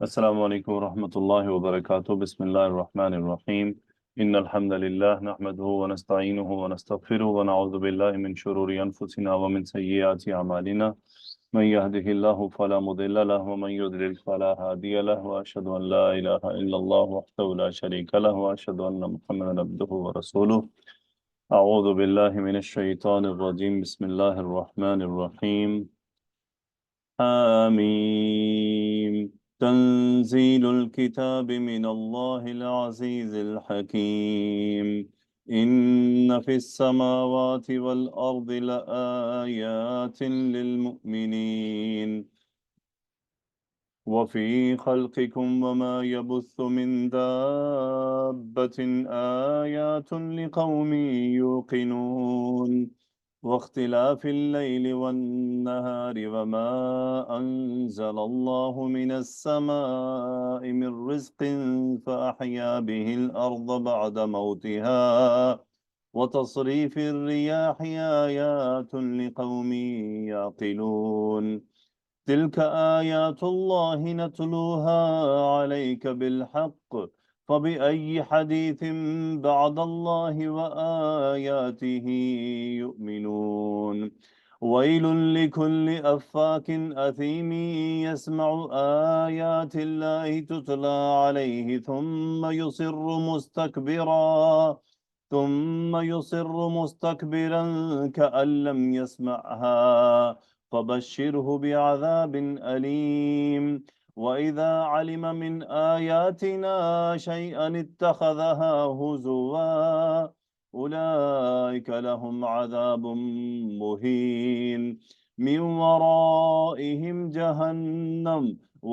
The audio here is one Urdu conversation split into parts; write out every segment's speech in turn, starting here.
السلام علیکم ورحمۃ اللہ وبرکاتہ، بسم اللہ الرحمن الرحیم۔ ان الحمد للہ نحمده ونستعینه ونستغفره ونعوذ باللہ من شرور انفسنا ومن سیئات اعمالنا، من يهده الله فلا مضل له ومن يضلل فلا هادي له، واشهد ان لا اله الا الله وحده لا شريك له، واشهد ان محمدا عبده ورسوله۔ اعوذ باللہ من الشیطان الرجیم، بسم اللہ الرحمن الرحیم۔ آمين. تنزيل الكتاب من الله العزيز الحكيم. إن في السماوات والأرض لآيات للمؤمنين وفي خلقكم وما يبث من دابة آيات لقوم يوقنون واختلاف الليل والنهار وما أنزل الله من السماء من رزق فأحيا به الأرض بعد موتها وتصريف الرياح آيات لقوم يعقلون تلك آيات الله نتلوها عليك بالحق فبأي حديث بعد الله وآياته يؤمنون ويل لكل أفاك أثيم يسمع آيات الله تتلى عليه ثم يصر مستكبرا كأن لم يسمعها فبشره بعذاب أليم وإذا علم من آياتنا شيئا اتخذها هزوا أولئك لهم عذاب مهين من ورائهم جهنم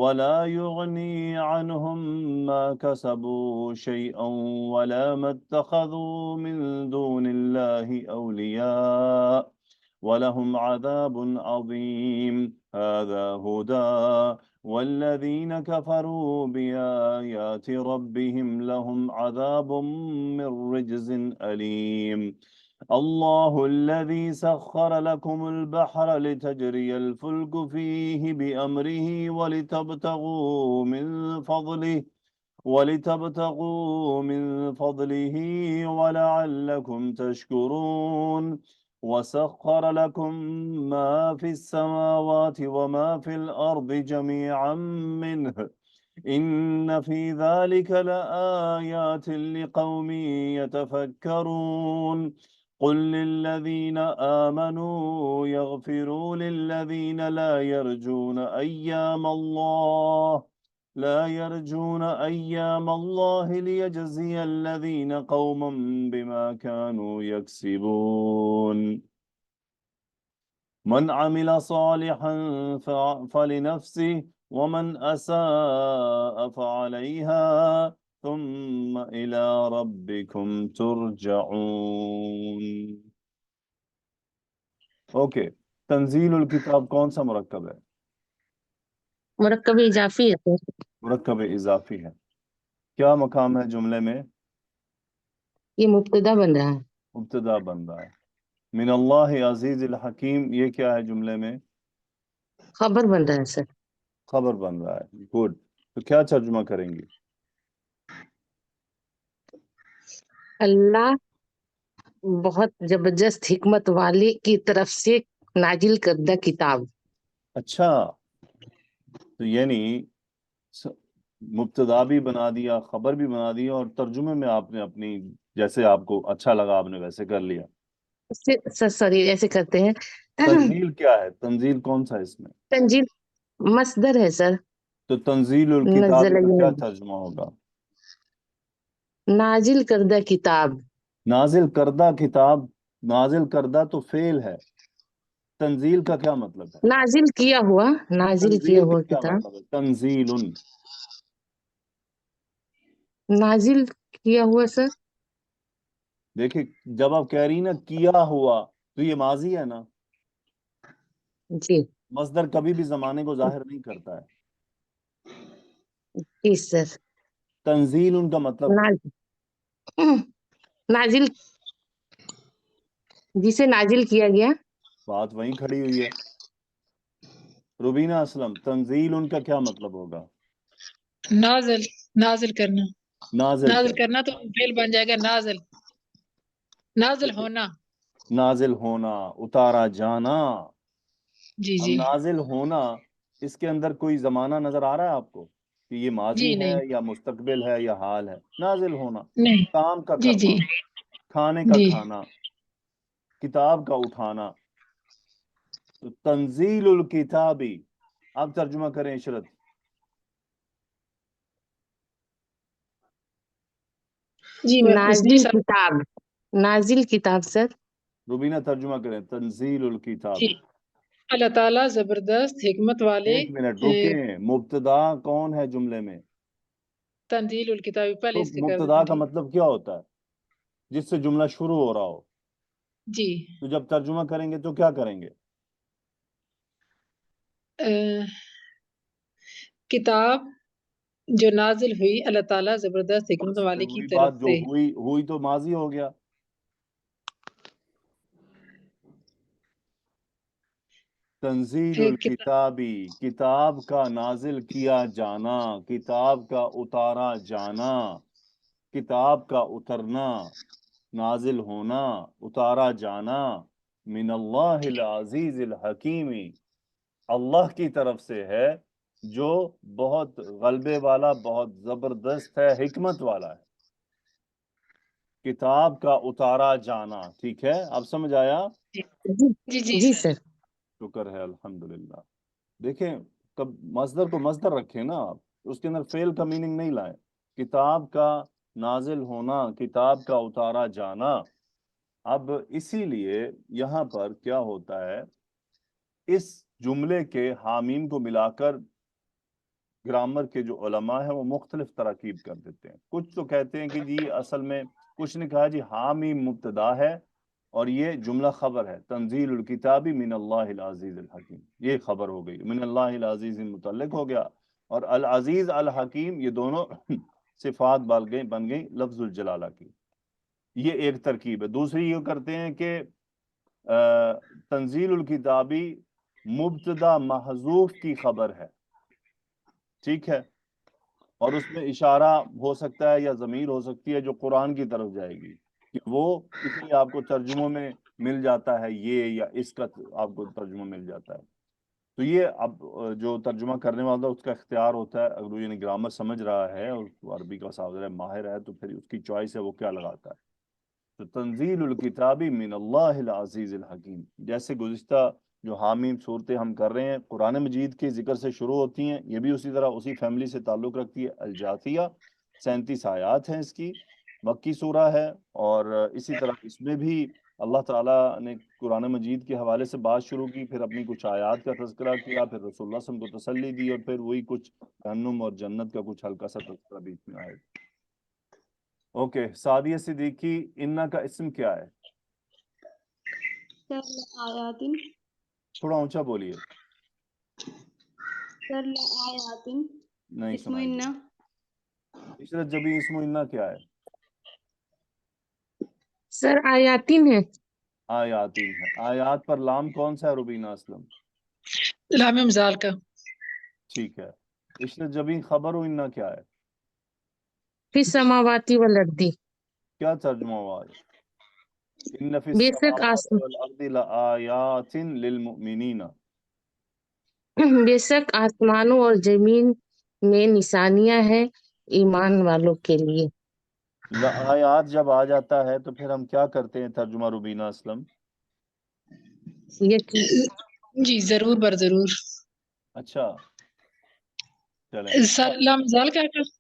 ولا يغني عنهم ما كسبوا شيئا ولا ما اتخذوا من دون الله أولياء ولهم عذاب عظيم هذا هدى والذين كفروا بآيات ربهم لهم عذاب من رجز أليم الله الذي سخر لكم البحر لتجري الفلك فيه بأمره ولتبتغوا من فضله ولعلكم تشكرون وسخر لكم ما في السماوات وما في الأرض جميعا منه إن في ذلك لآيات لقوم يتفكرون قل للذين آمنوا يغفروا للذين لا يرجون أيام الله ليجزي الذين قوما بما كانوا يكسبون من عمل صالحا فلنفسه ومن أساء فعليها ثم إلى ربكم ترجعون۔ اوکے، تنزیل الکتاب کون سا مرکب ہے؟ مرکب اضافی ہے سر۔ مرکب اضافی ہے۔ کیا مقام ہے جملے میں؟ یہ مبتدا بن رہا ہے۔ مبتدا بن رہا ہے۔ من اللہ عزیز الحکیم، یہ کیا ہے جملے میں؟ خبر بن رہا ہے سر۔ خبر بن رہا ہے۔ گڈ، تو کیا ترجمہ کریں گے؟ اللہ بہت زبردست حکمت والے کی طرف سے نازل کردہ کتاب۔ اچھا، تو یعنی مبتدا بھی بنا دیا، خبر بھی بنا دیا، اور ترجمے میں آپ نے اپنی جیسے آپ کو اچھا لگا آپ نے ویسے کر لیا۔ سوری ایسے کرتے ہیں۔ تنزیل کیا ہے؟ تنزیل کون سا ہے اس میں؟ تنزیل مصدر ہے سر۔ تو تنزیل الکتاب نزل کا کیا ترجمہ ہوگا؟ نازل کردہ کتاب۔ نازل کردہ کتاب، نازل کردہ تو فعل ہے، تنزیل کا کیا مطلب ہے؟ نازل کیا ہوا، نازل کیا تنزیل کا ہوا کیا کتاب۔ مطلب ہے؟ تنزیل، نازل کیا ہوا سر۔ دیکھیں جب آپ کہہ رہی نا کیا ہوا تو یہ ماضی ہے نا، جی مصدر کبھی بھی زمانے کو ظاہر نہیں کرتا ہے۔ جی سر۔ تنزیل ان کا مطلب نازل جسے نازل کیا گیا۔ بات وہیں کھڑی ہوئی ہے۔ روبینہ اسلم، تنزیل ان کا کیا مطلب ہوگا؟ نازل نازل کرنا نازل نازل کر، کرنا تو فعل بن جائے گا نازل نازل ہونا نازل ہونا، اتارا جانا. جی اب جی نازل ہونا، اس کے اندر کوئی زمانہ نظر آ رہا ہے آپ کو کہ یہ ماضی جی ہے نہیں یا مستقبل ہے یا حال ہے؟ نازل ہونا، نہیں کام کا جی کرنا، جی کھانے کا جی کھانا، کتاب کا اٹھانا. تو تنزیل الکتابی، آپ ترجمہ کریں عشرت. جی جی نازل سر کتاب، نازل کتاب سر. روبینہ ترجمہ کریں تنزیل جی الکتابی. اللہ تعالیٰ زبردست حکمت والے ایک منٹ رکیں، مبتدا کون ہے جملے میں؟ تنزیل الکتاب پہلے تو اس کے کر مبتدا دیتے کا تھے مطلب کیا ہوتا ہے؟ جس سے جملہ شروع ہو رہا ہو. جی تو جب ترجمہ کریں گے تو کیا کریں گے؟ کتاب جو نازل ہوئی اللہ تعالیٰ زبردست حکمت بس پھر والے کی وہی طرف بات جو سے ہوئی تو ماضی ہو گیا. تنزیل الکتابی، کتاب کا نازل کیا جانا، کتاب کا اتارا جانا، کتاب کا اترنا، نازل ہونا، اتارا جانا، من اللہ العزیز الحکیم، اللہ کی طرف سے ہے جو بہت غلبے والا، بہت زبردست ہے، حکمت والا ہے. کتاب کا اتارا جانا، ٹھیک ہے، اب سمجھ آیا؟ جی جی جی جی سر سر. شکر ہے، الحمدللہ. دیکھیں، کب مصدر کو مصدر رکھیں نا آپ، اس کے اندر فعل کا میننگ نہیں لائیں. کتاب کا نازل ہونا، کتاب کا اتارا جانا. اب اسی لیے یہاں پر کیا ہوتا ہے، اس جملے کے حامیم کو ملا کر گرامر کے جو علماء ہیں وہ مختلف تراکیب کر دیتے ہیں. کچھ تو کہتے ہیں کہ جی اصل میں، کچھ نے کہا جی حامیم مبتدا ہے اور یہ جملہ خبر ہے، تنزیل الکتابی من اللہ العزیز الحکیم، یہ خبر ہو گئی، من اللہ العزیز متعلق ہو گیا، اور العزیز الحکیم یہ دونوں صفات بن گئی لفظ الجلالہ کی. یہ ایک ترکیب ہے. دوسری یہ کرتے ہیں کہ تنزیل الکتابی مبتدا محذوف کی خبر ہے، ٹھیک ہے، اور اس میں اشارہ ہو سکتا ہے یا ضمیر ہو سکتی ہے جو قرآن کی طرف جائے گی، کہ وہ اس لیے آپ کو ترجموں میں مل جاتا ہے یہ یا اس کا آپ کو ترجمہ مل جاتا ہے. تو یہ اب جو ترجمہ کرنے والا اس کا اختیار ہوتا ہے، اگر وہ یعنی گرامر سمجھ رہا ہے اور عربی کا صادر ماہر ہے تو پھر اس کی چوائس ہے وہ کیا لگاتا ہے. تو تنزیل الکتابی من اللہ العزیز الحکیم، جیسے گزشتہ جو حامیم صورتیں ہم کر رہے ہیں قرآن مجید کے ذکر سے شروع ہوتی ہیں، یہ بھی اسی طرح اسی فیملی سے تعلق رکھتی ہے. الجاثیہ 37 آیات ہیں اس کی، مکی سورہ ہے، اور اسی طرح اس میں بھی اللہ تعالیٰ نے قرآن مجید کے حوالے سے بات شروع کی، پھر اپنی کچھ آیات کا تذکرہ کیا، پھر رسول اللہ صلی اللہ علیہ وسلم کو تسلی دی، اور پھر وہی کچھ جہنم اور جنت کا کچھ ہلکا سا تذکرہ بیچ میں آئے. اوکے، سعدیہ صدیقی، انا کا اسم کیا ہے؟ سر آیاتن تھوڑا اونچا بولیے. سر آیاتن نہیں اسم سنائی انا دے. عشرت جبی، اسم انا کیا ہے؟ سر آیاتین ہے. آیاتین ہے. آیات پر لام کون سا ہے روبینہ اسلم؟ لام مزال کا ٹھیک ہے. عشرت جبی، خبر انا کیا ہے؟ فی السماواتی والارض. کیا ترجمہ ہوا ہے؟ ان فی بے شک السماوات والارض لآیات للمؤمنین. بے شک آسمانوں اور زمین میں نشانیاں ہیں ایمان والوں کے لیے. لآیات جب آ جاتا ہے تو پھر ہم کیا کرتے ہیں ترجمہ روبینہ اسلم؟ جی ضرور بر ضرور. اچھا چلیں. سر لام مزال کیا کر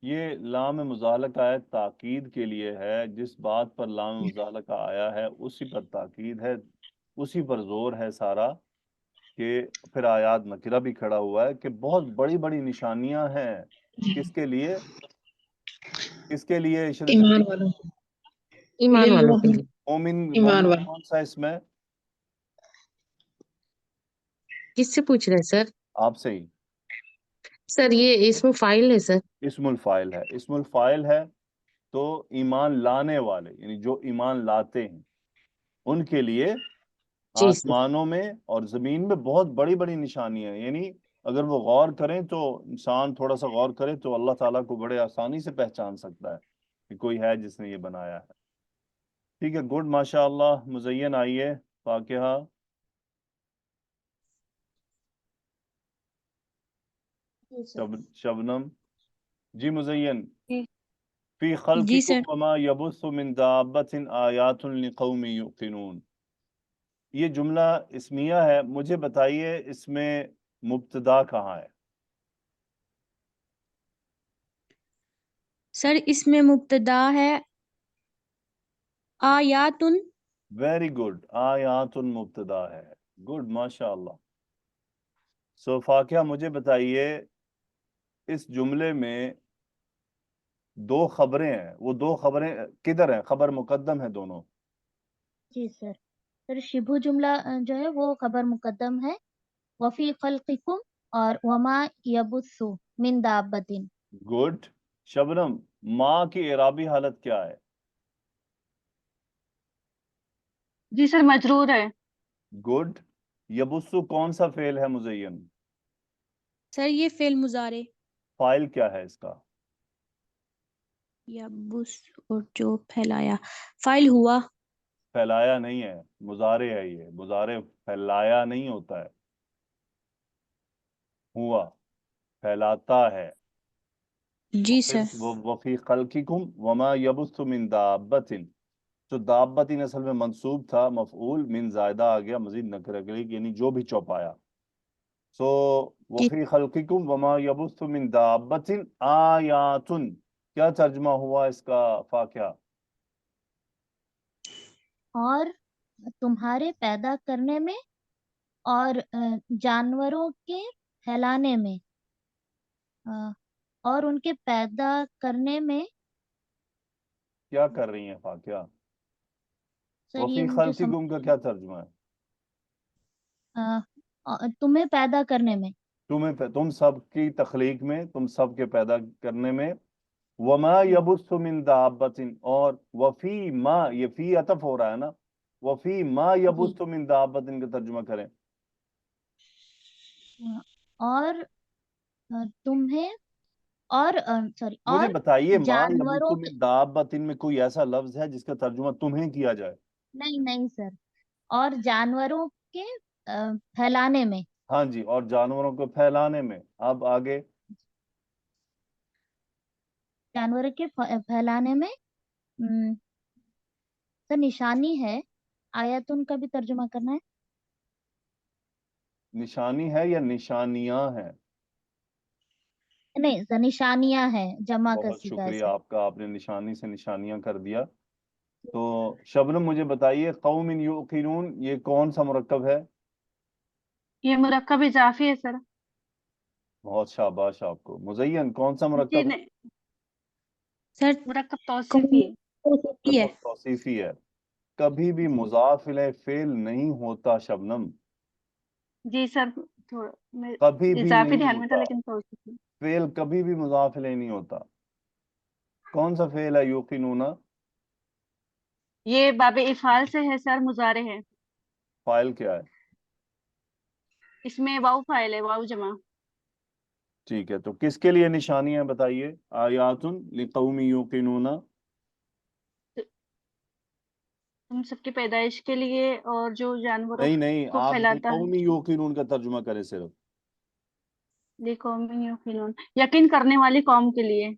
یہ لام مزالقہ ہے، تاکید کے لیے ہے. جس بات پر لام مزالقہ آیا ہے اسی پر تاکید ہے، اسی پر زور ہے سارا، کہ پھر آیات نکرہ بھی کھڑا ہوا ہے کہ بہت بڑی بڑی نشانیاں ہیں. کس کے لیے؟ کس کے لیے عشرت جبی؟ ایمان والوں ایمان والوں کے لیے. مومن ایمان مومن والوں کون سا اس میں؟ کس سے پوچھ رہے ہیں سر؟ آپ سے ہی. سر یہ اسم فاعل ہے سر. اسم الفاعل ہے. اسم الفاعل ہے تو ایمان لانے والے، یعنی جو ایمان لاتے ہیں ان کے لیے جی سر. آسمانوں میں اور زمین میں بہت بڑی بڑی نشانیاں ہیں. یعنی اگر وہ غور کریں تو انسان تھوڑا سا غور کرے تو اللہ تعالیٰ کو بڑے آسانی سے پہچان سکتا ہے کہ کوئی ہے جس نے یہ بنایا ہے. ٹھیک ہے، گڈ، ماشاء اللہ. مزین آئیے، فاقہہ. شبنم. جی مزین. فی جی خلقکم سر. وما یبث من دابۃ آیات لقوم یوقنون. یہ جملہ اسمیہ ہے، مجھے بتائیے اس میں مبتدا کہاں ہے؟ سر اس میں مبتدا ہے آیات. ویری گڈ، آیات مبتدا ہے. گڈ، ماشاء اللہ. سو فاقیہ مجھے بتائیے اس جملے میں دو خبریں ہیں، وہ دو خبریں کدھر ہیں؟ خبر مقدم ہے دونوں. جی سر. سر شبہ جملہ جو ہے وہ خبر مقدم ہے، وفی خلقکم اور وما یبث من دابۃ. گڈ. شبنم، ماں کی اعرابی حالت کیا ہے؟ جی سر مجرور ہے. گڈ. یبسو کون سا فعل ہے مزین؟ سر یہ فعل مضارع. فاعل کیا ہے اس کا؟ یبس اور جو پھیلایا، فاعل ہوا. پھیلایا نہیں ہے، مضارع ہے. یہ مضارع پھیلایا نہیں ہوتا ہے، ہوا پھیلاتا ہے. جی سر. وفی خلقکم وما یبث من دابۃ. جو دابۃ اصل میں منصوب تھا، مفعول من زائدہ آ گیا مزید نکرہ کے لیے، یعنی جو بھی چوپایا. سو وفی خلقکم وما یبث من دابۃ آیات. کیا ترجمہ ہوا اس کا فاقیہ؟ اور تمہارے پیدا کرنے میں اور جانوروں کے پھیلانے میں، اور ان کے پیدا کرنے میں. کیا کر رہی ہیں فاقیہ؟ سر یہ وفی مجھے خلقکم کا کیا ترجمہ ہے؟ تمہیں پیدا کرنے میں. تم سب کی تخلیق میں، تم سب کے پیدا کرنے میں. وما یبث من دابۃ، اور وفی ما، یہ فی عطف ہو رہا ہے نا، وفی ما یبث من دابۃ کا ترجمہ کریں. اور تمہیں اور سوری مجھے اور بتائیے ما یبث جانوروں کے. من دابۃ میں کوئی ایسا لفظ ہے جس کا ترجمہ تمہیں کیا جائے؟ نہیں سر. اور جانوروں کے پھیلانے میں. ہاں جی، اور جانوروں کو پھیلانے میں. اب آگے. جانوروں کے پھیلانے میں سر نشانی ہے. آیاتن کا بھی ترجمہ کرنا ہے. نشانی ہے یا نشانیاں ہیں؟ نہیں سر نشانیاں ہیں، جمع کا بہت سیگا ہے شکریہ سر. آپ کا، آپ نے نشانی سے نشانیاں کر دیا. تو شبنم مجھے بتائیے قوم یوقنون یہ کون سا مرکب ہے؟ یہ مرکب اضافی ہے سر. بہت شاباش آپ کو. مزین کون سا جی مرکب ہے؟ نہیں، سر مرکب توصیفی ہے. یہ ہے. مرکب توصیفی ہے. کبھی بھی مضاف الیہ فعل نہیں ہوتا شبنم، جی سر تھوڑا کبھی بھی اضافی نہیں دھیان میں تھا ہوتا. لیکن توصیفی. فعل کبھی بھی مضاف الیہ نہیں ہوتا. کون سا فعل ہے یوقنون؟ یہ باب افعال سے ہے سر، مضارع ہے. فاعل کیا ہے؟ اس میں واو فاعل ہے، واو جمع. ٹھیک ہے، تو کس کے لیے نشانی ہے بتائیے؟ آیات لقوم یوقنون. ہم سب کی پیدائش کے لیے، اور جو جانوروں نہیں کو آپ پھیلاتا لقوم ہے. یوقنون کا ترجمہ کریں صرف. قوم یوقنون، یقین کرنے والی قوم کے لیے.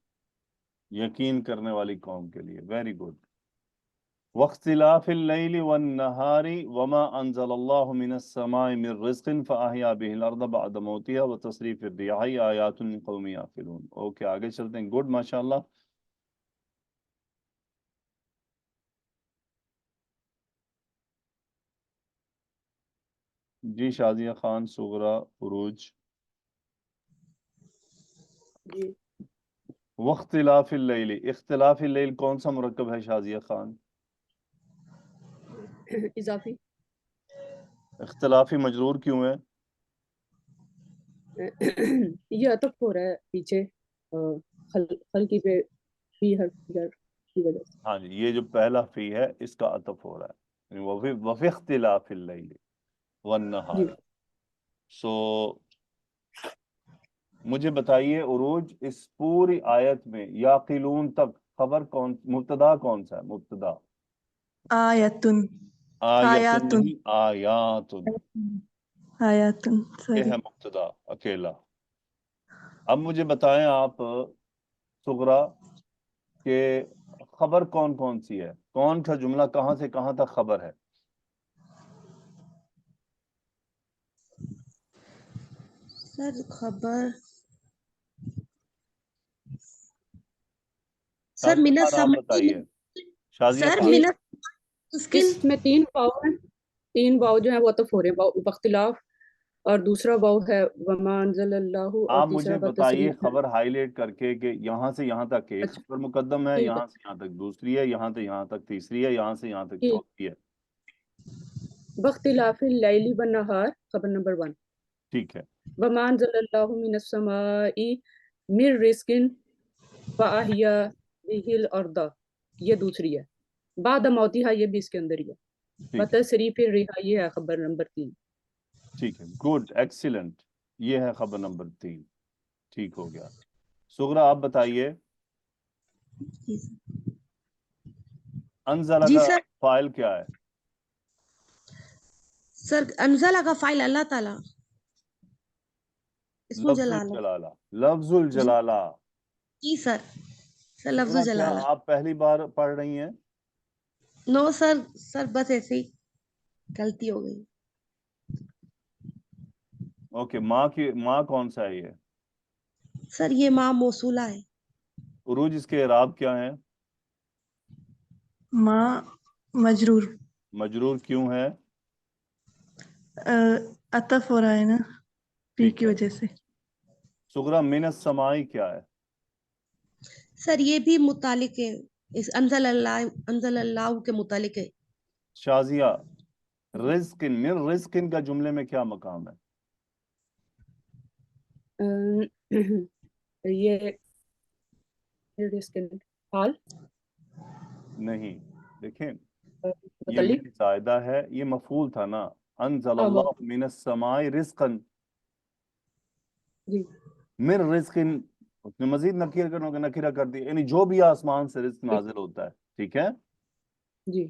یقین کرنے والی قوم کے لیے. Very good. واختلاف اللیل والنہار وما انزل اللہ من السماء من رزق فاحیا به الارض بعد موتها وتصریف الرياح آیات لقوم یعقلون. اوکے آگے چلتے ہیں. گڈ، ماشاءاللہ. جی شازیہ خان صغرا عروج. جی واختلاف اللیل، اختلاف اللیل کون سا مرکب ہے شازیہ خان؟ اضافی. اختلافی مجرور کیوں ہے؟ یہ عطف ہو رہا ہے پیچھے خلقی پہ، فی حرف جر کی وجہ سے. ہاں جی، یہ جو پہلا فی ہے اس کا عطف ہو رہا ہے. وفی اختلاف اللیل والنہار. جی سو مجھے بتائیے عروج اس پوری آیت میں یاقلون تک خبر مبتدا کون سا ہے؟ مبتدا آیتن آیتن نہیں، آیاتن، آیتن یہ سوری ہے مبتدا اکیلا۔ اب مجھے بتائیں آپ صغرا کہ خبر کون کون سی ہے، کون سا جملہ کہاں سے کہاں تک خبر ہے؟ سر خبر سر شازیہ منت خان آپ بتائیے، شازیہ سر خان۔ یہ منت اسکن اس میں 3 واو ہیں، 3 واو جو ہیں وہ تو فورے واو باختلاف، اور دوسرا واو ہے وما انزل اللہ، اور آپ تیسرا مجھے کا بتائیے تصریف ہے۔ خبر ہائی لائٹ کر کے کہ یہاں سے یہاں تک ایک اچھا خبر مقدم ہے، ٹھیک ہے یہاں سے یہاں تک دوسری ہے، یہاں سے یہاں تک تیسری ہے، یہاں سے یہاں تک ٹھیک، چوتھی ہے۔ باختلاف اللیل والنہار خبر نمبر 1، ٹھیک ہے، وما انزل اللہ من السماء من رزق فاحیا به الارض، یہ دوسری ہے، بعد موتها یہ بھی اس کے اندر ہی ہے، ٹھیک ہے، وتصریف الرحا یہ ہے خبر نمبر 3۔ ٹھیک ہے، گڈ، ایکسیلنٹ، یہ ہے خبر نمبر 3، ٹھیک ہو گیا۔ سغرا آپ بتائیے انزلہ جی کا سر فائل کیا ہے؟ سر انزلہ کا فائل اللہ تعالیٰ اسم لفظ جلالہ الجلالہ، لفظ جی الجلالہ۔ جی سر سر لفظ سغرا کیا جلالہ آپ پہلی بار پڑھ رہی ہیں؟ نو سر سر بس ایسے ہی غلطی ہو گئی اوکے، ماں کون سا ہے یہ؟ سر یہ ماں موصولہ ہے عروج اس کے اعراب کیا ہیں؟ ماں مجرور مجرور کیوں ہے؟ عطف ہو رہا ہے نا فی ٹھیک کی ہے۔ وجہ سے۔ سغرا من السمائی کیا ہے؟ سر یہ بھی متعلق ہے اس انزل اللہ کے متعلق ہے شازیہ رزق من رزق کا جملے میں کیا مقام ہے؟ یہ حال نہیں، دیکھیں یہ متعلق من زائدہ ہے، یہ مفعول تھا نا، انزل اللہ من السماء رزقا، جی من رزق اس نے مزید نکرہ کر دی، یعنی جو بھی آسمان سے رزق نازل ہوتا ہے، ٹھیک ہے۔ جی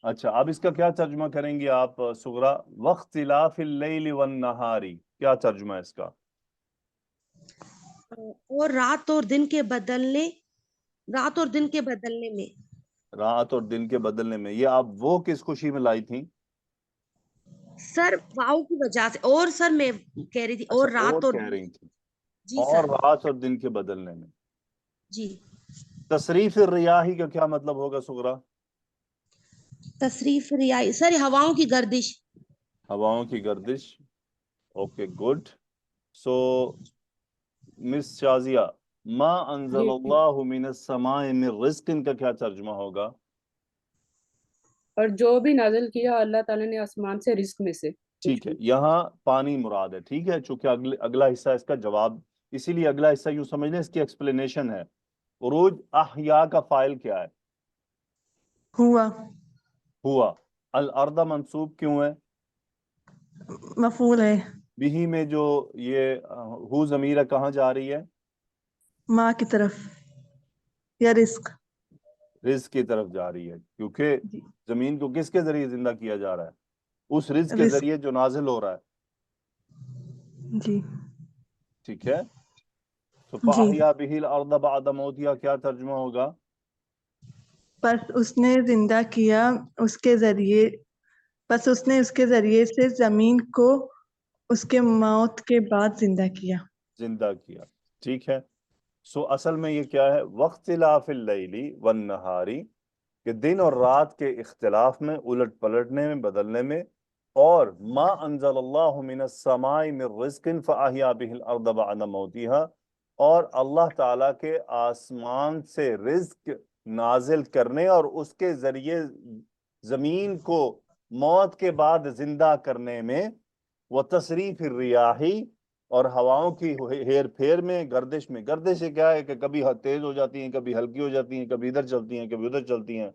اچھا اب اس کا کیا ترجمہ کریں گے آپ سغرا؟ واختلاف اللیل والنہار، کیا ترجمہ ہے اس کا؟ اور رات اور دن کے بدلنے میں رات اور دن کے بدلنے میں، یہ آپ وہ کس خوشی میں لائی تھیں؟ سر واؤ کی وجہ سے، اور سر میں کہہ رہی تھی اچھا اور رات اور کہہ رہی تھی، جی اور سر رات اور دن کے بدلنے میں۔ جی تصریف الریاحی کا کیا مطلب ہوگا سغرا؟ تصریف ریائی سر ہواؤں کی گردش ہواؤں کی گردش، اوکے گڈ۔ سو مس شازیہ ما انزل جی اللہ من السماء من رزق کا کیا ترجمہ ہوگا؟ اور جو بھی نازل کیا اللہ تعالیٰ نے آسمان سے رزق میں سے کچھ ٹھیک ہے، بھی۔ یہاں پانی مراد ہے، ٹھیک ہے، چونکہ اگلا حصہ اس کا جواب، اسی لیے اگلا حصہ یوں سمجھ لیں اس کی ایکسپلینیشن ہے۔ عروج احیا کا فائل کیا ہے؟ ہوا ہوا۔ الارض منصوب کیوں ہے؟ مفعول ہے، بہی میں جو یہ ہو ضمیر ہے کہاں جا رہی ہے؟ ماں کی طرف یا رزق۔ رزق کی طرف جا رہی ہے، کیونکہ جی زمین کو کس کے ذریعے زندہ کیا جا رہا ہے؟ اس رزق کے رزق ذریعے جو نازل ہو رہا ہے، جی ٹھیک ہے۔ تو جی فَأَحْيَا بِهِ الْأَرْضَ بَعْدَ مَوْتِهَا کیا ترجمہ ہوگا؟ بس اس نے زندہ کیا اس کے ذریعے، بس اس نے اس کے ذریعے سے زمین کو اس کے موت کے بعد زندہ کیا۔ زندہ کیا، ٹھیک ہے۔ سو اصل میں یہ کیا ہے؟ وَاخْتِلَافِ اللَّيْلِ وَالنَّهَارِ، کہ دن اور رات کے اختلاف میں، الٹ پلٹنے میں، بدلنے میں، اور ما انزل اللہ من السماء من رزق فاحیا به الارض بعد موتها، اور اللہ تعالیٰ کے آسمان سے رزق نازل کرنے اور اس کے ذریعے زمین کو موت کے بعد زندہ کرنے میں، وہ تصریف الریاحی، اور ہواؤں کی ہیر پھیر میں، گردش میں۔ گردش یہ کیا ہے کہ کبھی تیز ہو جاتی ہیں، کبھی ہلکی ہو جاتی ہیں، کبھی ادھر چلتی ہیں، کبھی ادھر چلتی ہیں۔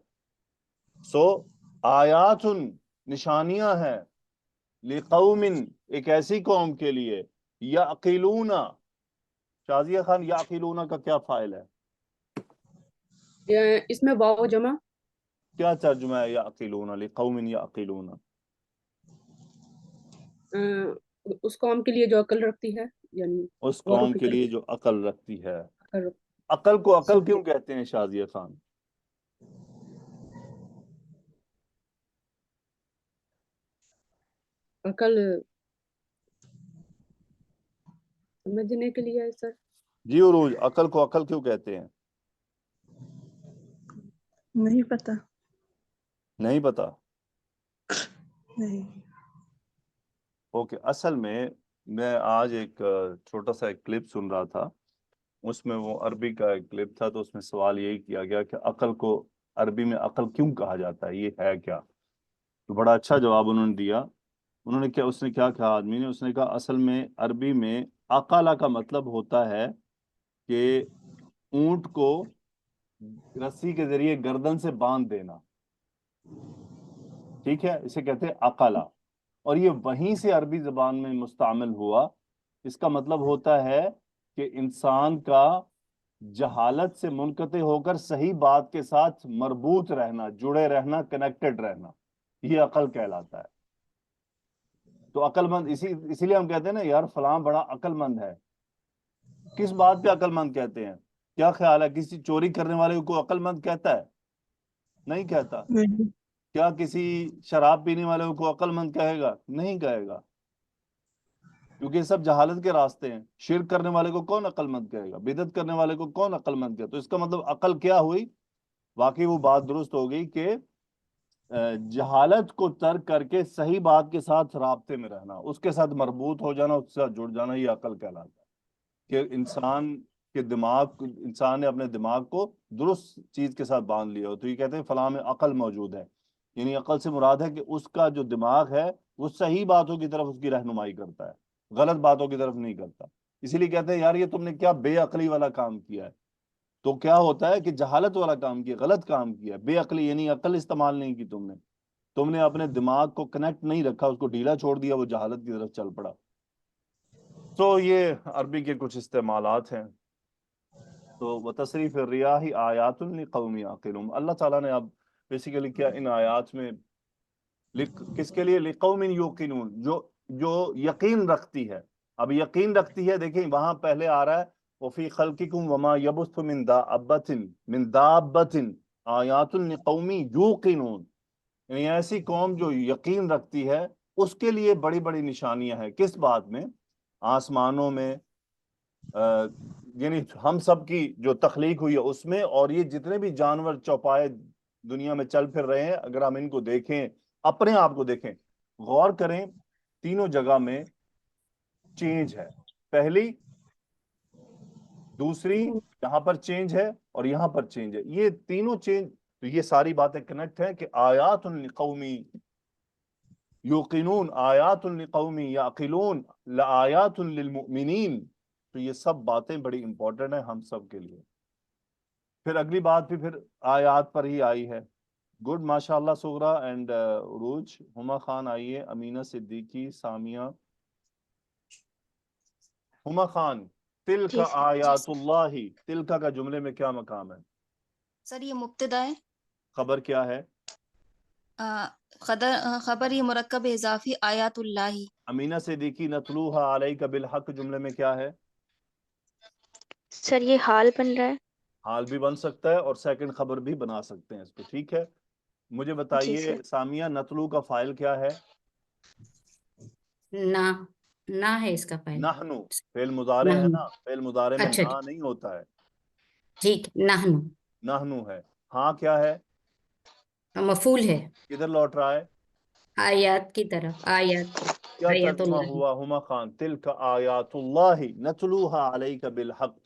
سو آیات نشانیاں ہیں لقوم، ایک ایسی قوم کے لیے، یعقلون شازیہ خان یعقلون کا کیا فاعل ہے؟ اس میں واو جمع کیا ترجمہ ہے یعقلون لقوم یعقلون؟ اس قوم کے لیے جو عقل رکھتی ہے، یعنی اس غور و قوم کے فکر لیے جو عقل رکھتی ہے. کر عقل کو عقل کیوں کہتے ہیں شازیہ خان؟ عقل سمجھنے کے لیے ہے سر. جی عروج، عقل کو عقل کیوں کہتے ہیں؟ نہیں پتا. نہیں پتا. نہیں. اوکے، اصل میں آج ایک چھوٹا سا ایک کلپ سن رہا تھا، اس میں وہ عربی کا ایک کلپ تھا، تو اس میں سوال یہی کیا گیا کہ عقل کو عربی میں عقل کیوں کہا جاتا ہے، یہ ہے کیا؟ تو بڑا اچھا جواب انہوں نے دیا. اس نے کیا کہا آدمی نے، اس نے کہا اصل میں عربی میں عقلہ کا مطلب ہوتا ہے کہ اونٹ کو رسی کے ذریعے گردن سے باندھ دینا، ٹھیک ہے، اسے کہتے ہیں عقلہ. اور یہ وہیں سے عربی زبان میں مستعمل ہوا. اس کا مطلب ہوتا ہے کہ انسان کا جہالت سے منقطع ہو کر صحیح بات کے ساتھ مربوط رہنا، جڑے رہنا، کنیکٹڈ رہنا، یہ عقل کہلاتا ہے. تو عقل مند اسی لیے ہم کہتے ہیں نا یار فلاں بڑا عقل مند ہے. کس بات پہ عقل مند کہتے ہیں؟ کیا خیال ہے کسی چوری کرنے والے کو عقل مند کہتا ہے؟ نہیں کہتا. نہیں. کیا کسی شراب پینے والے کو عقل مند کہے گا؟ نہیں کہے گا، کیونکہ یہ سب جہالت کے راستے ہیں. شرک کرنے والے کو کون عقل مند کہے گا؟ بدعت کرنے والے کو کون عقل مند کہے گا؟ تو اس کا مطلب عقل کیا ہوئی؟ واقعی وہ بات درست ہو گئی کہ جہالت کو ترک کر کے صحیح بات کے ساتھ رابطے میں رہنا، اس کے ساتھ مربوط ہو جانا، اس کے ساتھ جڑ جانا، یہ عقل کہلاتا ہے. کہ انسان نے اپنے دماغ کو درست چیز کے ساتھ باندھ لیا ہو. تو یہ کہتے ہیں فلاں میں عقل موجود ہے. یعنی عقل سے مراد ہے کہ اس کا جو دماغ ہے وہ صحیح باتوں کی طرف اس کی رہنمائی کرتا ہے، غلط باتوں کی طرف نہیں کرتا. اسی لیے کہتے ہیں یار یہ تم نے کیا بے عقلی والا کام کیا ہے. تو کیا ہوتا ہے کہ جہالت والا کام کیا، غلط کام کیا. بے عقلی یعنی عقل استعمال نہیں کی تم نے اپنے دماغ کو کنیکٹ نہیں رکھا، اس کو ڈھیلا چھوڑ دیا، وہ جہالت کی طرف چل پڑا. تو یہ عربی کے کچھ استعمالات ہیں. تو وتصریف الریاح آیات لقوم یعقلون، اللہ تعالیٰ نے اب بیسیکلی کیا ان آیات میں کس کے لیے؟ لقوم یوقنون، جو یقین رکھتی ہے. اب یقین رکھتی ہے، دیکھیں وہاں پہلے آ رہا ہے وفی خلقکم وما یبث من دابۃ آیات لقوم یوقنون، یعنی ایسی قوم جو یقین رکھتی ہے اس کے لیے بڑی بڑی نشانیاں ہیں. کس بات میں؟ آسمانوں میں، یعنی ہم سب کی جو تخلیق ہوئی ہے اس میں، اور یہ جتنے بھی جانور چوپائے دنیا میں چل پھر رہے ہیں، اگر ہم ان کو دیکھیں، اپنے آپ کو دیکھیں، غور کریں، تینوں جگہ میں چینج ہے. پہلی، دوسری، یہاں پر چینج ہے، اور یہاں پر چینج ہے. یہ تینوں چینج، تو یہ ساری باتیں کنیکٹ ہیں کہ آیات لقوم یوقنون، آیات لقوم یعقلون، لآیات للمؤمنین. تو یہ سب باتیں بڑی امپورٹنٹ ہیں ہم سب کے لیے. پھر اگلی بات بھی پھر آیات پر ہی آئی ہے. گڈ، ماشاءاللہ سغرا اینڈ عروج. ہما خان آئیے، امینہ صدیقی، سامیہ. ہما خان، تلک آیات اللہ، تلک کا جملے میں کیا مقام ہے؟ سر یہ مبتدا ہے. خبر کیا ہے؟ خبر یہ مرکب اضافی آیات اللہ. امینہ صدیقی، نتلوها علیک بالحق جملے میں کیا ہے؟ سر یہ حال بن رہا ہے. حال بھی بن سکتا ہے اور سیکنڈ خبر بھی بنا سکتے ہیں اس کو، ٹھیک ہے. مجھے بتائیے سامیہ، نتلو کا فاعل کیا ہے؟ نہ ہے اس کا فاعل. نحنو، فعل مضارع ہے نا، فعل مضارع میں اچھا نہ نہیں ہوتا ہے. ٹھیک، نحنو نحنو ہے. ہاں کیا ہے؟ مفعول ہے، کدھر لوٹ رہا ہے؟ آیات کی طرف. آیات ترجمہ اللہ. ہوا ہما خان؟ تلک آیات اللہ نتلوها علیک بالحق.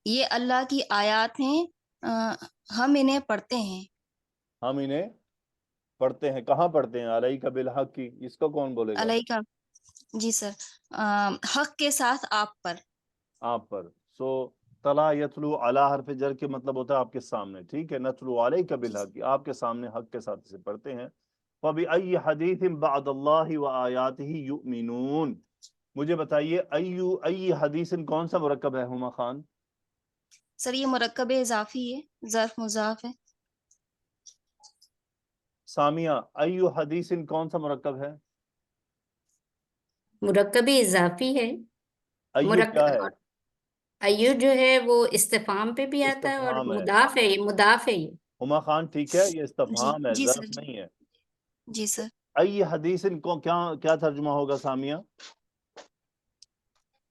یہ اللہ کی آیات ہیں، ہم انہیں پڑھتے ہیں. ہم انہیں پڑھتے ہیں. کہاں پڑھتے ہیں؟ علیک بالحق کی، اس کو کون بولے گا؟ علیہ کا، جی سر، حق کے ساتھ آپ پر. آپ پر. سو تلا یتلو علی حرف جر کے مطلب ہوتا ہے آپ کے سامنے، ٹھیک ہے. نتلو علیک بالحق، آپ کے سامنے حق کے ساتھ اسے پڑھتے ہیں. فَبِأَيِّ حَدِيثٍ بَعْدَ اللَّهِ وَآيَاتِهِ يُؤْمِنُونَ، مجھے بتائیے ای حدیث کون سا مرکب ہے ہما خان؟ سر یہ مرکب اضافی ہے، ظرف مضاف ہے۔ سامیہ ای حدیث کون سا مرکب ہے؟ مرکب اضافی ہے۔ ایو مرکب کیا ہے؟ ایو جو ہے وہ استفہام پہ بھی آتا ہے اور استفہام ہے۔ مضاف ہے، یہ مضاف ہے یہ۔ ہما خان ٹھیک ہے، یہ جی استفہام ہے، جی ظرف سر، جی نہیں ہے۔ جی سر۔ ای حدیث کو کیا ترجمہ ہوگا سامیہ؟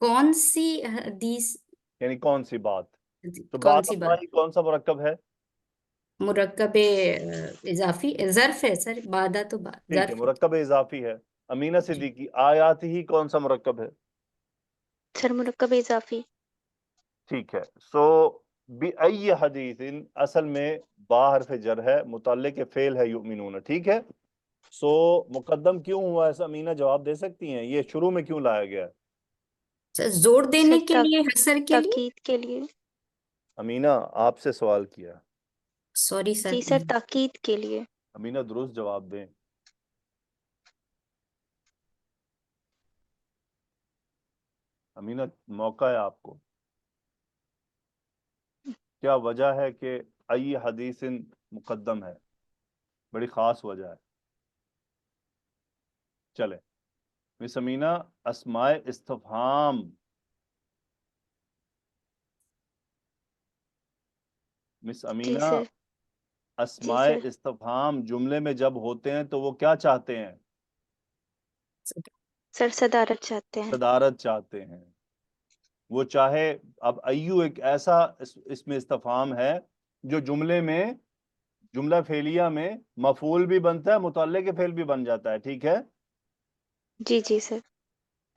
کون سی حدیث؟ یعنی کون سی بات؟ تو کون بعد سی اللہ بات؟ ہی کون سا مرکب ہے؟ مرکب اضافی ظرف ہے سر، بعدہ تو ٹھیک ہے، ظرف ہے۔ مرکب اضافی ہے۔ امینہ صدیقی آیات ہی کون سا مرکب ہے؟ سر مرکب اضافی۔ ٹھیک ہے، سو بِأَيِّ حدیث اصل میں با حرف جر ہے، متعلق فعل ہے یؤمنون، ٹھیک ہے۔ سو مقدم کیوں ہوا ہے؟ امینہ جواب دے سکتی ہیں، یہ شروع میں کیوں لایا گیا ہے؟ سر زور دینے سر کے لیے، حسر کے لیے۔ تاکید کے لیے۔ امینہ آپ سے سوال کیا، سوری سر۔ جی سر تاکید کے لیے۔ امینہ درست جواب دیں۔ امینہ موقع ہے آپ کو، کیا وجہ ہے کہ ای حدیث مقدم ہے؟ بڑی خاص وجہ ہے۔ چلے مس امینہ، اسماء استفہام، مس جی امینہ سر۔ جی اسماء سر۔ استفہام جملے میں جب ہوتے ہیں تو وہ کیا چاہتے ہیں؟ سر صدارت چاہتے ہیں۔ صدارت چاہتے ہیں۔ وہ چاہے اب ایو ایک ایسا اس میں استفہام ہے جو جملے میں، جملہ فعلیہ میں مفعول بھی بنتا ہے، متعلق فعل بھی بن جاتا ہے، ٹھیک ہے۔ جی جی سر۔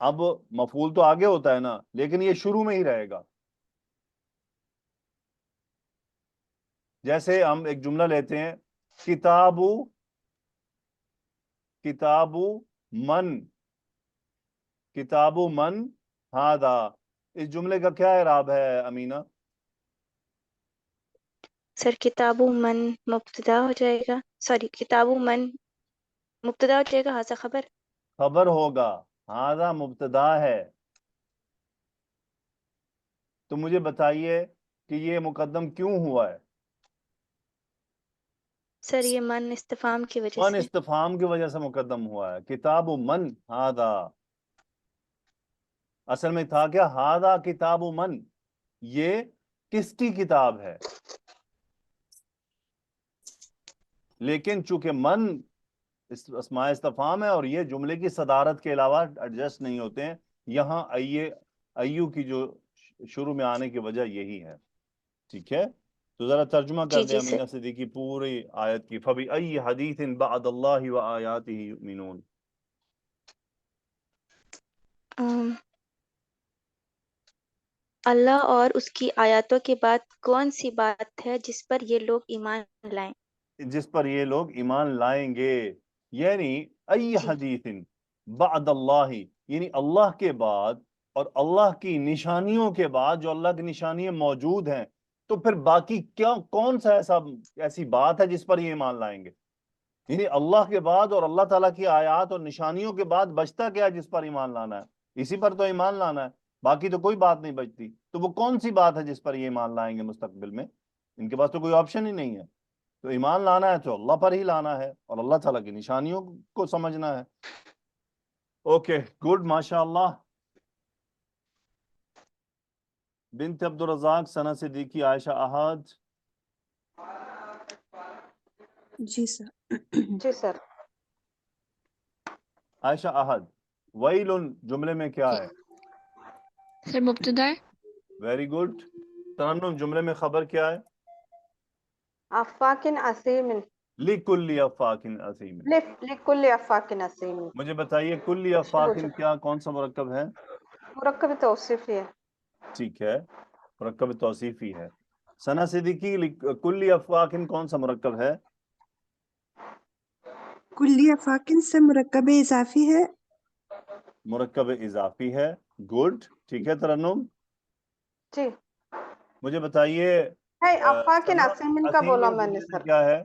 اب مفعول تو آگے ہوتا ہے نا، لیکن یہ شروع میں ہی رہے گا۔ جیسے ہم ایک جملہ لیتے ہیں، کتاب من ہادا، اس جملے کا کیا اعراب ہے امینہ؟ سر کتاب من مبتدا ہو جائے گا، سوری کتاب من مبتدا ہو جائے گا، ہاذا خبر۔ خبر ہوگا، ہادا مبتدا ہے۔ تو مجھے بتائیے کہ یہ مقدم کیوں ہوا ہے؟ سر یہ من استفہام کی وجہ من سے۔ استفہام کی وجہ سے مقدم ہوا ہے۔ کتاب من ہادا، اصل میں تھا کیا؟ ہادا کتاب من، یہ کس کی کتاب ہے؟ لیکن چونکہ من اسماء استفہام ہے اور یہ جملے کی صدارت کے علاوہ ایڈجسٹ نہیں ہوتے ہیں، یہاں ایو کی جو شروع میں آنے کی وجہ یہی ہے، ٹھیک ہے۔ تو ذرا ترجمہ کر جی دیں جی سر۔ امینہ صدیقی پوری آیت کی۔ فَبِأَيِّ حَدِيثٍ بَعْدَ اللَّهِ وَآيَاتِهِ يُؤْمِنُونَ۔ اللہ اور اس کی آیاتوں کے بعد کون سی بات ہے جس پر یہ لوگ ایمان لائیں؟ جس پر یہ لوگ ایمان لائیں گے، یعنی ای جی حدیث بعد اللہ، یعنی اللہ کے بعد اور اللہ کی نشانیوں کے بعد، جو اللہ کی نشانیاں موجود ہیں، تو پھر باقی کون سا ایسی بات ہے جس پر یہ ایمان لائیں گے؟ یعنی اللہ کے بعد اور اللہ تعالیٰ کی آیات اور نشانیوں کے بعد بچتا کیا ہے جس پر ایمان لانا ہے؟ اسی پر تو ایمان لانا ہے، باقی تو کوئی بات نہیں بچتی۔ تو وہ کون سی بات ہے جس پر یہ ایمان لائیں گے مستقبل میں؟ ان کے پاس تو کوئی آپشن ہی نہیں ہے۔ تو ایمان لانا ہے تو اللہ پر ہی لانا ہے اور اللہ تعالیٰ کی نشانیوں کو سمجھنا ہے۔ اوکے گڈ، ماشاء اللہ۔ بنت عبدالرزاق، ثنا صدیقی، عائشہ احد۔ جی سر۔ جی سر۔ عائشہ احد، ویل جملے میں کیا ہے؟ سر مبتدا ہے۔ Very good. ترنم جملے میں خبر کیا ہے؟ افاکن اسیم، لِكُلِّ أَفَّاكٍ أَثِيمٍ۔ لکل افاکن اسیم۔ مجھے بتائیے کلی افاقن کیا کون سا مرکب ہے؟ مرکب توصیفی ہے۔ ٹھیک ہے، مرکب توصیفی ہے۔ ثنا صدیقی، کلی افاقن کون سا مرکب ہے؟ کلی افاقن سے مرکب اضافی ہے۔ مرکب اضافی ہے، گڈ، ٹھیک ہے ترنم۔ جی مجھے بتائیے افاکن ثنا، اسیمن کا بولا اسیمن میں نے جملے میں سر۔ کیا ہے؟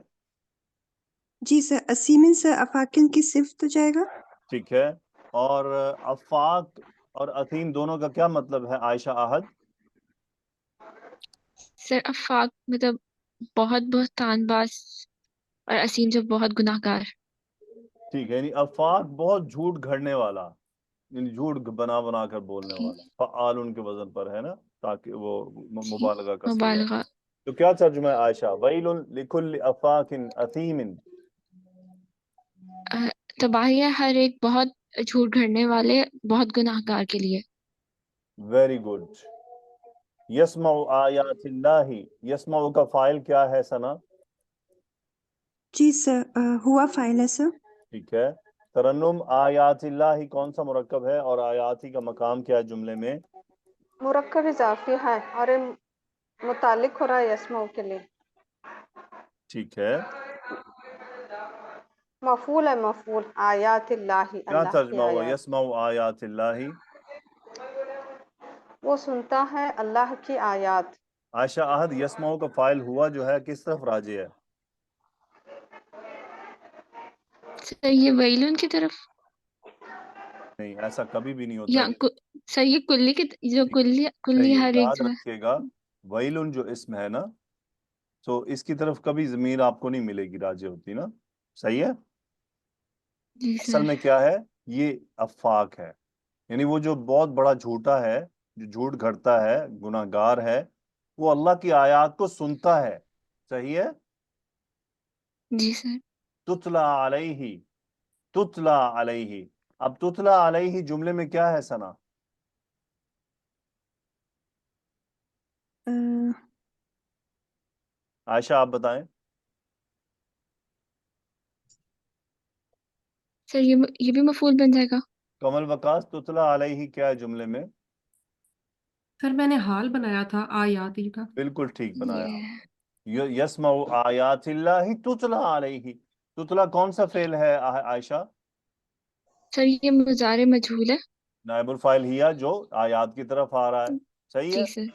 جی سر، اسیمن سے افاقن کی صفت ہو جائے گا۔ ٹھیک ہے، اور افاق اور اثیم دونوں کا کیا مطلب ہے عائشہ احد؟ سر افاق مطلب بہت بہتان باز اور اسیم جو بہت گناہ گار. ٹھیک ہے، یعنی افاق بہت جھوٹ گھڑنے والا، یعنی جھوٹ بنا بنا کر بولنے والا. فعال ان کے وزن پر ہے نا، تاکہ وہ مبالغہ کا صیغہ. مبالغہ. تو کیا ترجمہ ہے عائشہ؟ ویل لکل افاق اثیم. تباہی ہے ہر ایک بہت جھوٹ گھڑنے والے بہت گناہ گار کے لیے. Very good. یسمع آیات اللہ، یسمع کا فائل کیا ہے ثنا؟ جی سر، ہوا فائل ہے سر. ٹھیک ہے. ترنم آیات اللہ کون سا مرکب ہے اور آیاتی کا مقام کیا ہے جملے میں؟ مرکب اضافی ہے اور یہ متعلق ہو رہا ہے یسمعو کے لیے. ٹھیک ہے. مفعول ہے، مفعول آیات اللہ، کیا اللہ کی ترجمہ ہوا آیات. یسمع آیات اللہ؟ وہ سنتا ہے اللہ کی آیات. عائشہ احد، یسمع کا فائل ہوا جو ہے کس طرف راجع ہے؟ سر یہ ویلن کی طرف نہیں، ایسا کبھی بھی نہیں ہوتا یا ہے. سر یہ کلی کی جو کلی ہر ایک یاد جو ہے. رکھیے گا، ویلن جو اسم ہے نا، تو اس کی طرف کبھی ضمیر آپ کو نہیں ملے گی راجع ہوتی نا. صحیح ہے. جی اصل سر. میں کیا ہے، یہ افاق ہے، یعنی وہ جو بہت بڑا جھوٹا ہے، جو جھوٹ گھڑتا ہے، گناہ گار ہے، وہ اللہ کی آیات کو سنتا ہے. صحیح ہے. جی سر. تتلا علیہ، تتلا علیہ. اب تتلا علیہ جملے میں کیا ہے ثنا؟ عائشہ آپ بتائیں. سر یہ بھی مفعول بن جائے گا. کمل وکاس، تتلا علیہ کیا ہے جملے میں؟ سر میں نے حال بنایا تھا آیات ہی کا. بالکل ٹھیک بنایا. یسمع آیات اللہ تتلا علیہ. تتلا کون سا فعل ہے عائشہ؟ سر یہ مضارع مجہول ہے. نائب الفاعل ہیا جو آیات کی طرف آ رہا ہے. صحیح ہے. جی سر.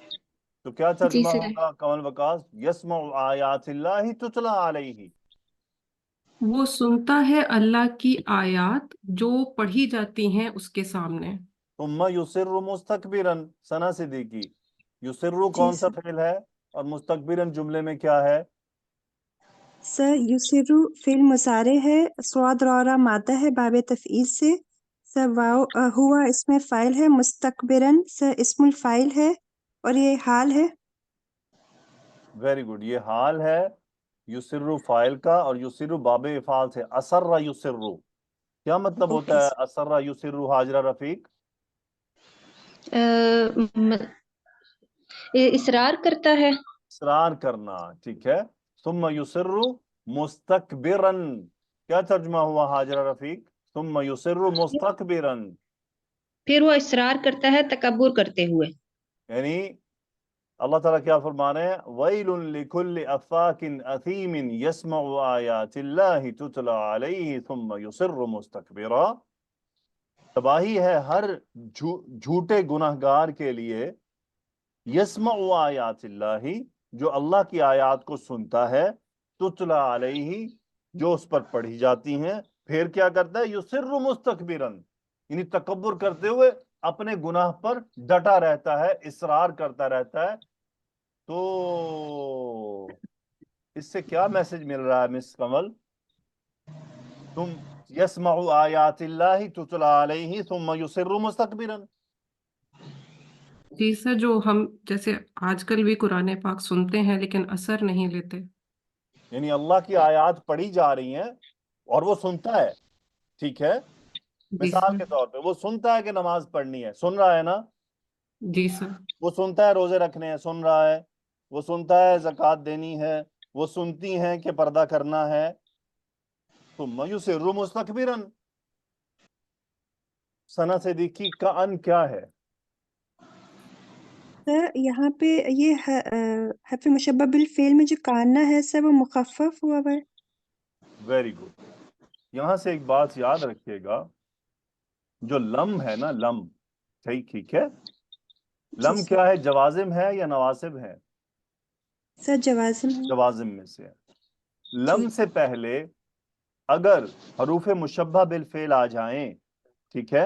تو کیا جی ترجمہ سر. ہوگا کمل وکاس؟ یسمع آیات اللہ تتلا علیہ. وہ سنتا ہے اللہ کی آیات جو پڑھی جاتی ہیں اس کے سامنے. ثم یصر مستکبرا. ثنا صدیقی، یصر کون سا فعل ہے اور مستکبرا جملے میں کیا ہے؟ سر یسرو فعل مضارع ہے، صاد را مادہ ہے باب تفعیل سے. سر واو ہوا اس میں فائل ہے، مستکبرن سر اسم الفائل ہے اور یہ حال ہے. Very good. یہ حال ہے یسر فائل کا، اور یسر باب افعال سے. اسر یسر کیا مطلب ہوتا ہے؟ اسر یسر حاجرہ رفیق. اصرار کرتا ہے. اصرار کرنا. ٹھیک ہے. ثم یصر مستکبرا. کیا ترجمہ ہوا حاجرہ رفیق؟ ثم یصر مستکبرا. پھر وہ اصرار کرتا ہے تکبر کرتے ہوئے. یعنی اللہ تعالیٰ کیا فرما رہے ہیں؟ ویل لکل افاک اثیم یسمع آیات اللہ تتلا علیہ ثم یصر مستکبرا. تباہی ہے ہر جھوٹے گناہ گار کے لیے، یسمع آیات اللہ جو اللہ کی آیات کو سنتا ہے، تتلا علیہ جو اس پر پڑھی جاتی ہیں، پھر کیا کرتا ہے؟ یصر مستکبرا، یعنی تکبر کرتے ہوئے اپنے گناہ پر ڈٹا رہتا ہے، اصرار کرتا رہتا ہے. تو اس سے کیا میسج مل رہا ہے مس کمل؟ تم یسمع آیات اللہ تتلا علیہ ثم یصر مستکبرا. جی سر، جو ہم جیسے آج کل بھی قرآن پاک سنتے ہیں لیکن اثر نہیں لیتے. یعنی اللہ کی آیات پڑھی جا رہی ہیں اور وہ سنتا ہے. ٹھیک ہے. مثال کے طور پہ وہ سنتا ہے کہ نماز پڑھنی ہے، سن رہا ہے نا؟ جی سر. وہ سنتا ہے روزے رکھنے ہیں، سن رہا ہے. وہ سنتا ہے زکوٰۃ دینی ہے، وہ سنتی ہیں کہ پردہ کرنا ہے. ثم یصر مستکبرا. ثنا صدیقی کا ان کیا ہے؟ سر یہاں پہ یہ حرف مشبہ بالفعل میں جو کاننا ہے سر وہ مخفف ہوا ہے. Very good. یہاں سے ایک بات یاد رکھیے گا، جو لم ہے نا، لم، ٹھیک ہے، لم کیا ہے؟ جوازم ہے یا نواسب ہے؟ سر جوازم ہے. جوازم میں سے ہے. لم سے پہلے اگر حروف مشبہ بالفعل آ جائیں، ٹھیک ہے،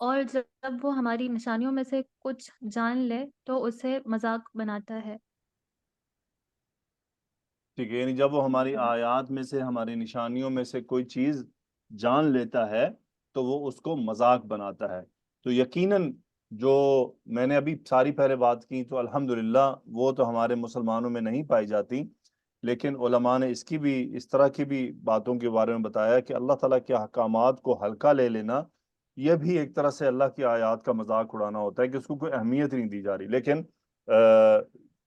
اور جب وہ ہماری نشانیوں میں سے کچھ جان لے تو اسے مذاق بناتا ہے۔ ٹھیک ہے، یعنی جب وہ ہماری آیات میں سے، ہماری نشانیوں میں سے کوئی چیز جان لیتا ہے تو وہ اس کو مذاق بناتا ہے۔ تو یقیناً جو میں نے ابھی ساری پہلے بات کی تو الحمدللہ وہ تو ہمارے مسلمانوں میں نہیں پائی جاتی، لیکن علماء نے اس طرح کی بھی باتوں کے بارے میں بتایا کہ اللہ تعالیٰ کے احکامات کو ہلکا لے لینا یہ بھی ایک طرح سے اللہ کی آیات کا مذاق اڑانا ہوتا ہے کہ اس کو کوئی اہمیت نہیں دی جا رہی،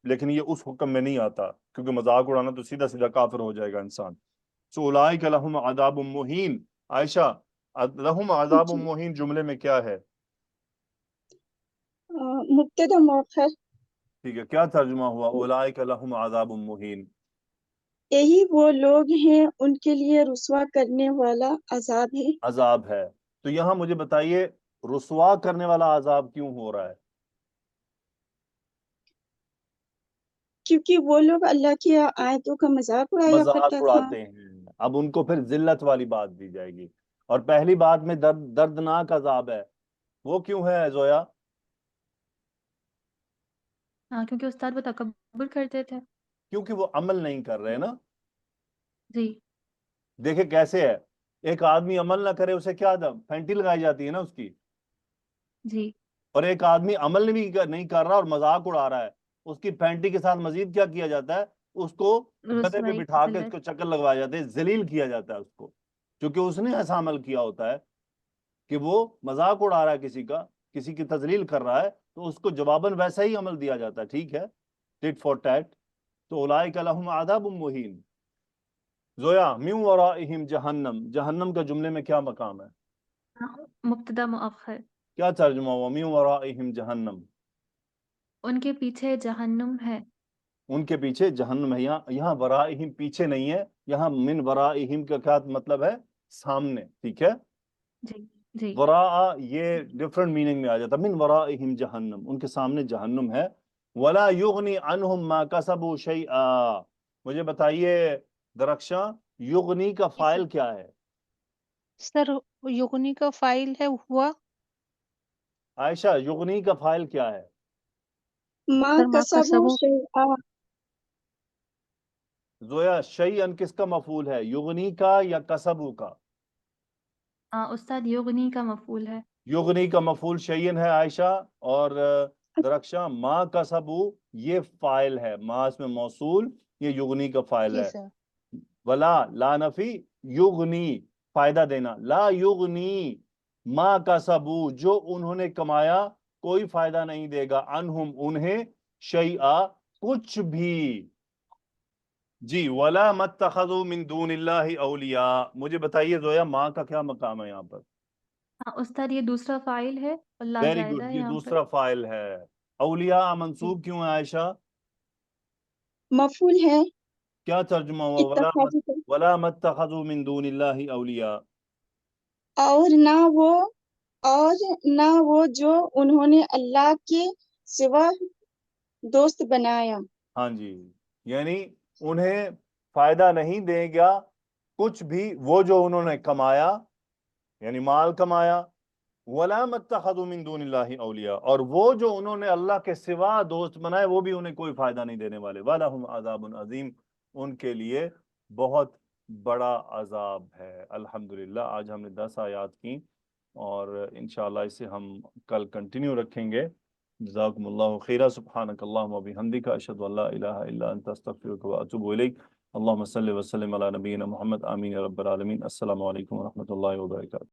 لیکن یہ اس حکم میں نہیں آتا، کیونکہ مذاق اڑانا تو سیدھا سیدھا کافر ہو جائے گا انسان۔ سو اولئک لہم عذاب مہین، عائشہ لہم عذاب مہین جملے میں کیا ہے؟ مبتدا مؤخر۔ ٹھیک ہے، کیا ترجمہ ہوا اولئک لہم عذاب مہین؟ یہی وہ لوگ ہیں ان کے لیے رسوا کرنے والا عذاب ہے۔ عذاب ہے۔ تو یہاں مجھے بتائیے رسوا کرنے والا عذاب کیوں ہو رہا ہے؟ کیونکہ وہ لوگ اللہ کی آیتوں کا مذاق اڑایا مذاق کرتا تھا۔ اڑاتے ہیں، اب ان کو پھر ذلت والی بات دی جائے گی، اور پہلی بات میں دردناک عذاب ہے، وہ کیوں ہے زویا؟ ہاں، کیونکہ استاد وہ تکبر کرتے تھے۔ کیونکہ وہ عمل نہیں کر رہے نا۔ جی دیکھیں کیسے ہے، ایک آدمی عمل نہ کرے اسے کیا پھینٹی لگائی جاتی ہے نا اس کی، جی اور ایک آدمی عمل بھی نہیں کر رہا اور مذاق اڑا رہا ہے، اس کی پھینٹی کے ساتھ مزید کیا کیا جاتا ہے؟ اس کو گدھے پہ بٹھا کے اس کو چکر لگوایا جاتے ہیں، ذلیل کیا جاتا ہے اس کو، کیونکہ اس نے ایسا عمل کیا ہوتا ہے کہ وہ مذاق اڑا رہا ہے کسی کی تذلیل کر رہا ہے، تو اس کو جواباً ویسا ہی عمل دیا جاتا ہے، ٹھیک ہے، ٹٹ فار ٹیٹ۔ تو اولئک لہم عذاب مہین۔ زویا من ورائہم جہنم، جہنم کا جملے میں کیا مقام ہے؟ مبتدا مؤخر۔ کیا ترجمہ ہوا من ورائہم جہنم؟ ان کے پیچھے جہنم ہے۔ ان کے پیچھے جہنم ہے، یہاں ورائہم پیچھے نہیں ہے، یہاں من ورائہم کا کیا مطلب ہے؟ سامنے، ٹھیک ہے۔ جی جی وراء یہ ڈیفرنٹ میننگ میں آ جاتا، من ورائہم جہنم، ان کے سامنے جہنم ہے۔ ولا یغنی عنہم ما کسبوا شیئا، مجھے بتائیے درخشاں یغنی کا فاعل کیا ہے؟ سر یغنی کا فائل ہے ہوا۔ عائشہ یغنی کا فاعل کیا ہے؟ ما سر ما کسبوا کسبوا شیئا۔ زویا شیئن کس کا مفعول ہے، یغنی کا یا کسبو کا؟ استاد یغنی کا مفعول ہے۔ یغنی کا مفعول شیئن ہے عائشہ، اور درخشاں ما کسبو یہ فاعل ہے، ما اس میں موصول، یہ یغنی کا فاعل جی ہے۔ سر۔ ولا لا نفی، یغنی فائدہ دینا، لا یغنی ما کسبو جو انہوں نے کمایا کوئی فائدہ نہیں دے گا، عنہم انہیں، شیئا کچھ بھی۔ جی ولا متخذوا من دون اللہ اولیاء، مجھے بتائیے زویا ماں کا کیا مقام ہے یہاں پر؟ استاد یہ دوسرا فائل ہے اور لا ویری زائدہ گڈ، ہے یہ یہاں پر۔ دوسرا فاعل ہے۔ اولیاء منصوب کیوں ہے عائشہ؟ مفعول ہے۔ کیا ترجمہ ہوا اتخاذ، ولا متخذوا من دون اللہ اولیاء؟ اور نہ وہ جو انہوں نے اللہ کے سوا دوست بنایا۔ ہاں جی، یعنی انہیں فائدہ نہیں دے گا کچھ بھی وہ جو انہوں نے کمایا، یعنی مال کمایا۔ وَلَا مَتَّخَذُوا مِن دُونِ اللَّهِ اولیاء، اور وہ جو انہوں نے اللہ کے سوا دوست بنائے وہ بھی انہیں کوئی فائدہ نہیں دینے والے۔ وَلَهُمْ عَذَابٌ عَظِيمٌ، ان کے لیے بہت بڑا عذاب ہے۔ الحمدللہ آج ہم نے 10 آیات کی، اور انشاءاللہ اسے ہم کل کنٹینیو رکھیں گے۔ جزاکم اللہ خیرہ، سبحانک اللہم و بحمدک، اشہد ان لا الہ الا انت، استغفرک و اتوب الیک۔ اللہم صلی وسلم علی نبینا محمد، آمین یا رب العالمین۔ السلام علیکم ورحمۃ اللہ وبرکاتہ۔